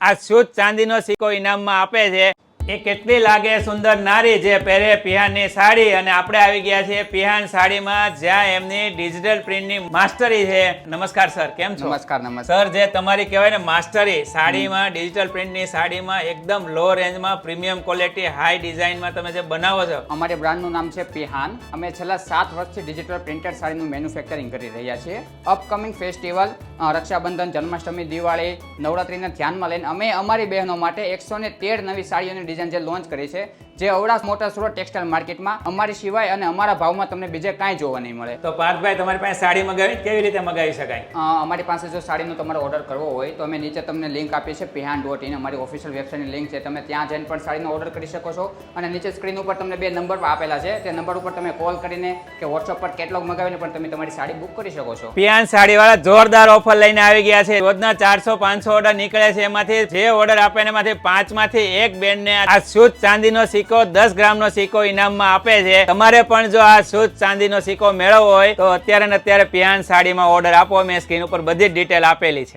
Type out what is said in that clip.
આ શુદ્ધ ચાંદીનો સિક્કો ઇનામમાં આપે છે। એ કેટલી લાગે સુંદર નારી જે પહેરે પિહાનની સાડી। અને આપણે આવી ગયા છીએ પિહાન સાડીમાં, જ્યાં એમની ડિજિટલ પ્રિન્ટની માસ્ટરી છે। નમસ્કાર સર, કેમ છો? નમસ્કાર નમસ્કાર સર, જે તમારી કહેવાય ને માસ્ટરી સાડીમાં, ડિજિટલ પ્રિન્ટની સાડીમાં એકદમ લો રેન્જમાં પ્રીમિયમ ક્વોલિટી હાઈ ડિઝાઇનમાં તમે જે બનાવો છો, અમારી બ્રાન્ડનું નામ છે પિહાન। અમે છેલ્લા 7 વર્ષથી ડિજિટલ પ્રિન્ટેડ સાડીનું મેન્યુફેક્ચરિંગ કરી રહ્યા છીએ। અપકમિંગ ફેસ્ટિવલ, રક્ષાબંધન, જન્માષ્ટમી, દિવાળી, નવરાત્રીને ધ્યાનમાં લઈને અમે અમારી બહેનો માટે 113 નવી સાડીઓની ડિઝાઇન જે લોન્ચ કરી છે, જે અવડા મોટા સુરત ટેક્સટાઇલ માર્કેટમાં અમારી સિવાય અને અમારા ભાવમાં તમને બીજે કાંઈ જોવા નહીં મળે। તો પાર્થભાઈ, તમારી પાસે સાડી મગાવી કેવી રીતે મગાવી શકાય? અમારી પાસે જો સાડીનો તમારે ઓર્ડર કરવો હોય તો અમે નીચે તમને લિંક આપી છે pihan.in, અમારી ઓફિશિયલ વેબસાઇટની લિંક છે। તમે ત્યાં જઈને પણ સાડીનો ઓર્ડર કરી શકો છો। અને નીચે સ્ક્રીન ઉપર તમને 2 નંબર આપેલા છે, તે નંબર ઉપર તમે કોલ કરીને કે વોટ્સઅપ પર કેટલોગ મગાવીને પણ તમે તમારી સાડી બુક કરી શકો છો। પિહાન સાડીવાળા જોરદાર ઓફર લઈને આવી ગયા છે। રોજના 400-500 ઓર્ડર નીકળે છે, એમાંથી જે ઓર્ડર આપે એમાંથી 5માંથી એક બેનને આ શુદ્ધ ચાંદીનો સિક્કો 10 ગ્રામનો સિક્કો ઇનામમાં આપે છે। તમારે પણ જો આ શુદ્ધ ચાંદીનો સિક્કો મેળવવો હોય તો અત્યારે ને અત્યારે પિહાન સાડીમાં ઓર્ડર આપો। મેં સ્ક્રીન ઉપર બધી જ ડિટેલ આપેલી છે।